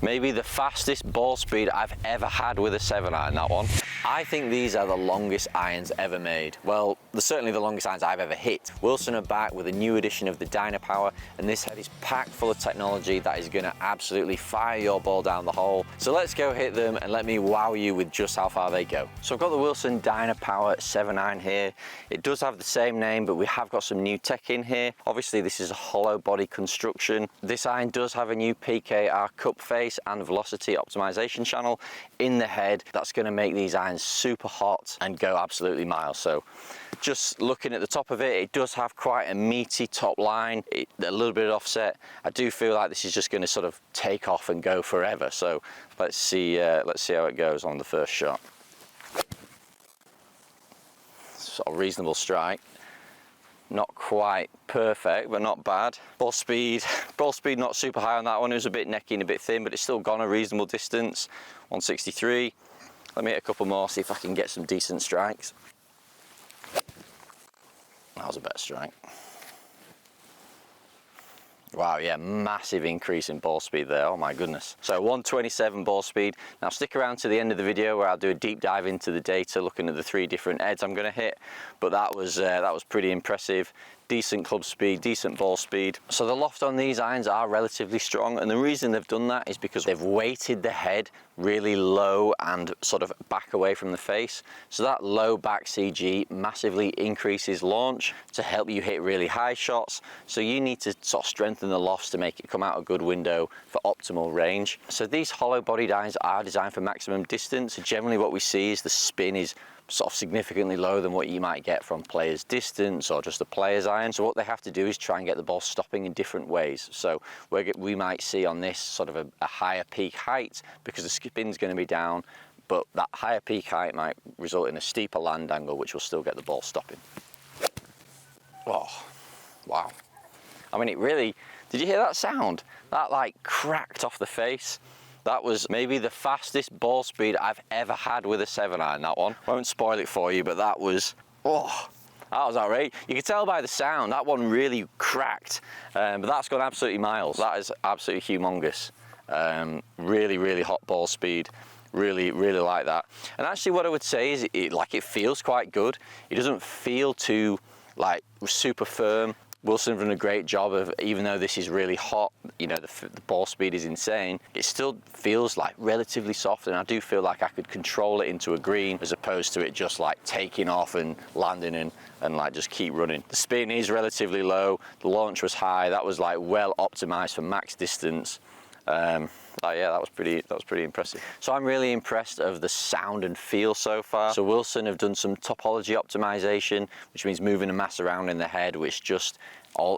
Maybe the fastest ball speed I've ever had with a 7-iron, that one. I think these are the longest irons ever made. Well, they're certainly the longest irons I've ever hit. Wilson are back with a new edition of the Dynapwr, and this head is packed full of technology that is gonna absolutely fire your ball down the hole. So let's go hit them and let me wow you with just how far they go. So I've got the Wilson Dynapower 7-iron here. It does have the same name, but we have got some new tech in here. Obviously, this is a hollow body construction. This iron does have a new PKR cup face and velocity optimization channel in the head. That's gonna make these irons super hot and go absolutely miles. So just looking at the top of it, it does have quite a meaty top line, a little bit of offset. I do feel like this is just going to sort of take off and go forever. So let's see how it goes on the first shot. Sort of reasonable strike. Not quite perfect, but not bad. Ball speed not super high on that one. It was a bit necky and a bit thin, but it's still gone a reasonable distance. 163. Let me hit a couple more, see if I can get some decent strikes. That was a better strike. Wow, yeah, massive increase in ball speed there, oh my goodness. So 127 ball speed. Now stick around to the end of the video where I'll do a deep dive into the data, looking at the 3 different heads I'm gonna hit. But that was pretty impressive. Decent club speed, decent ball speed. So the loft on these irons are relatively strong, and the reason they've done that is because they've weighted the head really low and sort of back away from the face. So that low back CG massively increases launch to help you hit really high shots. So you need to sort of strengthen the lofts to make it come out a good window for optimal range. So these hollow bodied irons are designed for maximum distance. Generally what we see is the spin is sort of significantly lower than what you might get from player's distance or just a player's iron. So what they have to do is try and get the ball stopping in different ways. So we might see on this sort of a higher peak height because the spin's going to be down, but that higher peak height might result in a steeper land angle, which will still get the ball stopping. Oh, wow. I mean, it really, did you hear that sound? That like cracked off the face. That was maybe the fastest ball speed I've ever had with a 7-iron, that one. Won't spoil it for you, but that was, oh, that was outrageous. You can tell by the sound, that one really cracked, but that's gone absolutely miles. That is absolutely humongous. Really, really hot ball speed. Really, really like that. And actually what I would say is it feels quite good. It doesn't feel too like super firm. Wilson have done a great job of, even though this is really hot, you know, the ball speed is insane, it still feels like relatively soft, and I do feel like I could control it into a green as opposed to it just like taking off and landing and like just keep running. The spin is relatively low, the launch was high, that was like well optimized for max distance. Yeah, that was pretty impressive. So I'm really impressed of the sound and feel so far. So Wilson have done some topology optimization, which means moving the mass around in the head, which just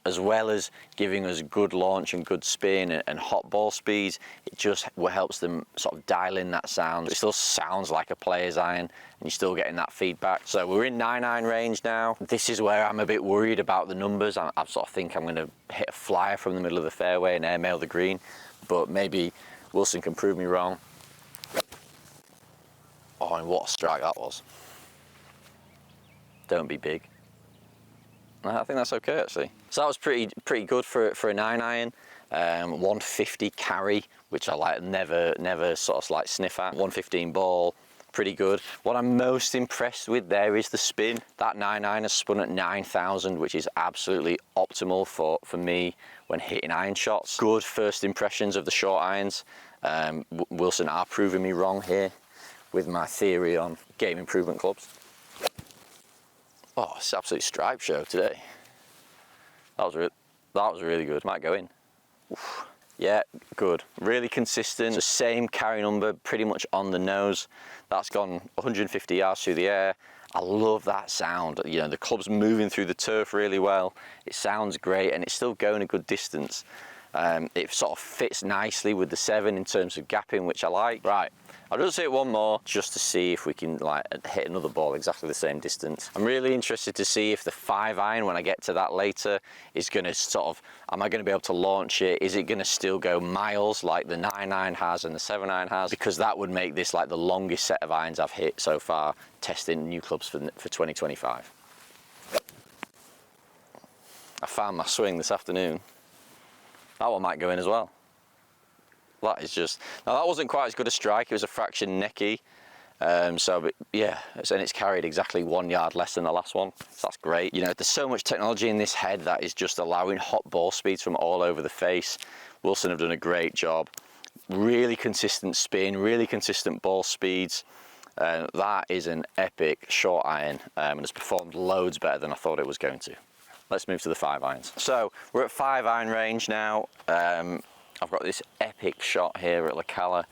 as well as giving us good launch and good spin and hot ball speeds, it just helps them sort of dial in that sound. It still sounds like a player's iron, and you're still getting that feedback. So we're in 9-iron range now. This is where I'm a bit worried about the numbers. I sort of think I'm going to hit a flyer from the middle of the fairway and airmail the green, but maybe Wilson can prove me wrong. Oh, and what a strike that was. Don't be big. I think that's okay actually. So that was pretty good for a 9-iron. 150 carry, which I like never sort of like sniff at. 115 ball, pretty good. What I'm most impressed with there is the spin. That 9-iron has spun at 9,000, which is absolutely optimal for me when hitting iron shots. Good first impressions of the short irons. Wilson are proving me wrong here with my theory on game improvement clubs. Oh, it's an absolute stripe show today. That was really good. Might go in. Oof. Yeah, good. Really consistent. The same carry number, pretty much on the nose. That's gone 150 yards through the air. I love that sound. You know, the club's moving through the turf really well. It sounds great, and it's still going a good distance. It sort of fits nicely with the 7 in terms of gapping, which I like. Right, I'll just hit one more just to see if we can like hit another ball exactly the same distance. I'm really interested to see if the 5-iron, when I get to that later, is going to sort of, am I going to be able to launch it? Is it going to still go miles like the 9-iron has and the 7-iron has? Because that would make this like the longest set of irons I've hit so far testing new clubs for 2025. I found my swing this afternoon. That one might go in as well. That is just, now that wasn't quite as good a strike, it was a fraction necky. But yeah, and it's carried exactly 1 yard less than the last one, so that's great. You know, there's so much technology in this head that is just allowing hot ball speeds from all over the face. Wilson have done a great job. Really consistent spin, really consistent ball speeds. That is an epic short iron, and has performed loads better than I thought it was going to. Let's move to the 5 irons. So we're at 5 iron range now. I've got this epic shot here at La Cala.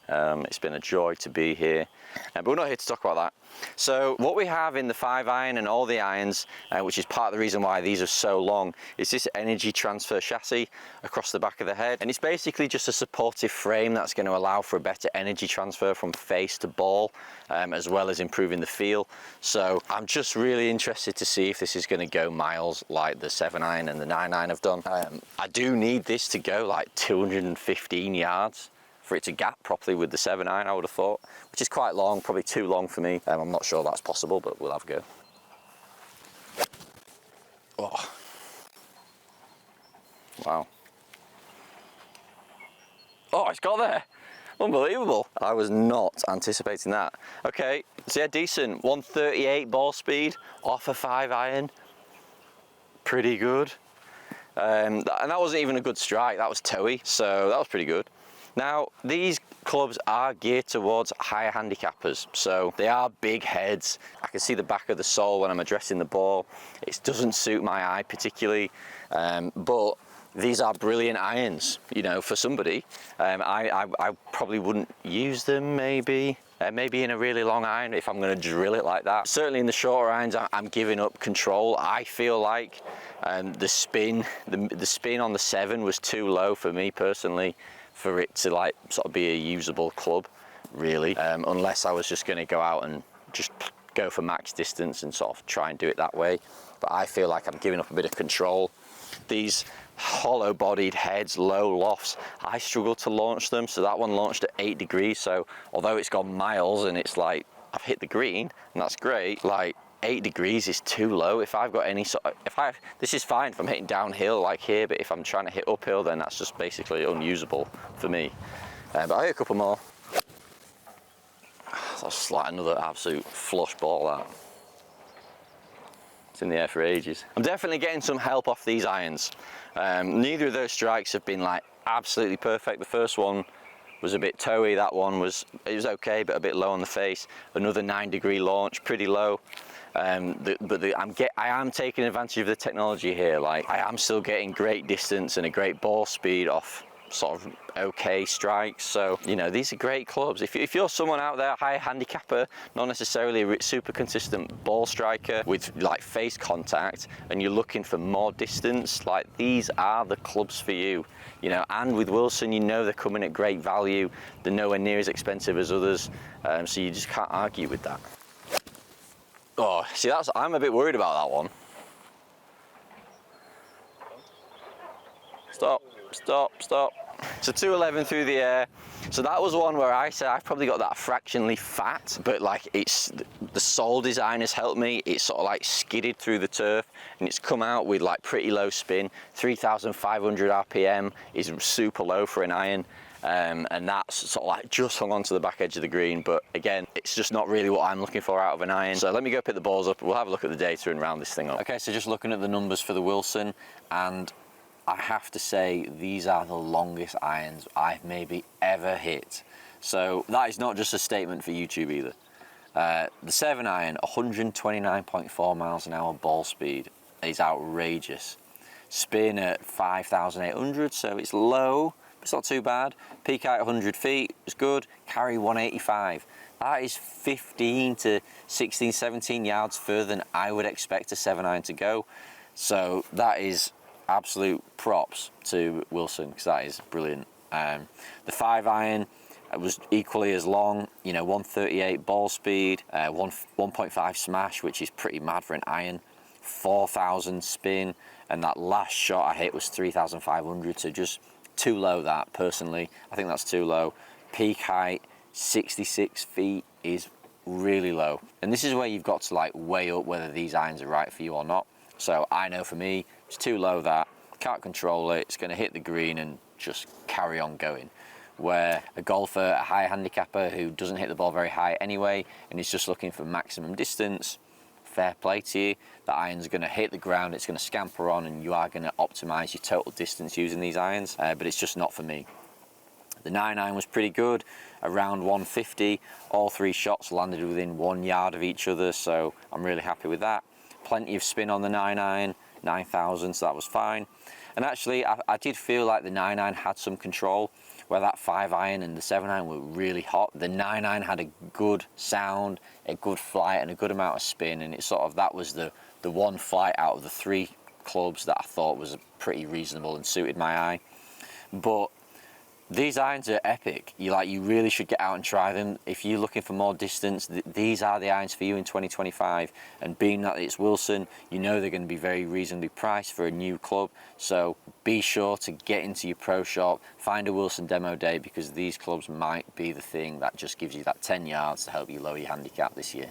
It's been a joy to be here, but we're not here to talk about that. So what we have in the 5 iron and all the irons, which is part of the reason why these are so long, is this energy transfer chassis across the back of the head, and it's basically just a supportive frame that's going to allow for a better energy transfer from face to ball, as well as improving the feel. So I'm just really interested to see if this is going to go miles like the 7 iron and the 9 iron have done. I do need this to go like 215 yards for it to gap properly with the 7 iron, I would have thought, which is quite long, probably too long for me. I'm not sure that's possible, but we'll have a go. Oh. Wow. Oh, it's got there. Unbelievable. I was not anticipating that. Okay, so yeah, decent. 138 ball speed off a 5 iron. Pretty good. And that wasn't even a good strike, that was toey, so that was pretty good. Now, these clubs are geared towards higher handicappers, so they are big heads. I can see the back of the sole when I'm addressing the ball. It doesn't suit my eye particularly, but these are brilliant irons, you know, for somebody. I probably wouldn't use them maybe in a really long iron if I'm going to drill it like that. Certainly in the shorter irons, I'm giving up control. I feel like the spin on the 7 was too low for me personally, for it to like sort of be a usable club, really, unless I was just going to go out and just go for max distance and sort of try and do it that way. But I feel like I'm giving up a bit of control. These hollow bodied heads, low lofts, I struggle to launch them, so that one launched at 8 degrees, so although it's gone miles and it's like I've hit the green and that's great, like 8 degrees is too low. If I've got any sort of, this is fine if I'm hitting downhill like here, but if I'm trying to hit uphill, then that's just basically unusable for me. But I hit a couple more. That's like another absolute flush ball, that. It's in the air for ages. I'm definitely getting some help off these irons. Neither of those strikes have been like absolutely perfect. The first one was a bit toey, that one was okay, but a bit low on the face. Another 9 degree launch, pretty low. I am taking advantage of the technology here. Like, I am still getting great distance and a great ball speed off sort of okay strikes. So, you know, these are great clubs. If you're someone out there, high handicapper, not necessarily a super consistent ball striker with like face contact, and you're looking for more distance, like these are the clubs for you. You know, and with Wilson, you know they're coming at great value. They're nowhere near as expensive as others, so you just can't argue with that. Oh, see, I'm a bit worried about that one. Stop, stop, stop. So 211 through the air. So that was one where I said I've probably got that fractionally fat, but like it's the sole design has helped me. It's sort of like skidded through the turf and it's come out with like pretty low spin. 3,500 RPM is super low for an iron. And that's sort of like just hung onto the back edge of the green, but again, it's just not really what I'm looking for out of an iron. So let me go pick the balls up, we'll have a look at the data and round this thing up. Okay, so just looking at the numbers for the Wilson, and I have to say these are the longest irons I've maybe ever hit. So that is not just a statement for YouTube either. The 7 iron, 129.4 miles an hour ball speed is outrageous. Spin at 5,800, so it's low. It's not too bad. Peak height 100 feet is good. Carry 185. That is 15 to 16, 17 yards further than I would expect a 7 iron to go. So that is absolute props to Wilson, because that is brilliant. The 5 iron was equally as long, you know, 138 ball speed, 1.5 smash, which is pretty mad for an iron, 4,000 spin, and that last shot I hit was 3,500, so just too low, that personally. I think that's too low. Peak height 66 feet is really low, and this is where you've got to like weigh up whether these irons are right for you or not. So I know for me it's too low, that can't control it, it's going to hit the green and just carry on going. where a golfer, a high handicapper who doesn't hit the ball very high anyway and is just looking for maximum distance, fair play to you. The iron's going to hit the ground, it's going to scamper on, and you are going to optimize your total distance using these irons, but it's just not for me. The 9-iron was pretty good, around 150. All 3 shots landed within 1 yard of each other, so I'm really happy with that. Plenty of spin on the 9-iron, 9,000, so that was fine. And actually, I did feel like the 9-iron had some control, where that 5-iron and the 7-iron were really hot. The 9-iron had a good sound, a good flight, and a good amount of spin, and it sort of, that was the one flight out of the 3 clubs that I thought was pretty reasonable and suited my eye. But these irons are epic. You really should get out and try them. If you're looking for more distance, these are the irons for you in 2025. And being that it's Wilson, you know they're going to be very reasonably priced for a new club. So be sure to get into your pro shop, find a Wilson demo day, because these clubs might be the thing that just gives you that 10 yards to help you lower your handicap this year.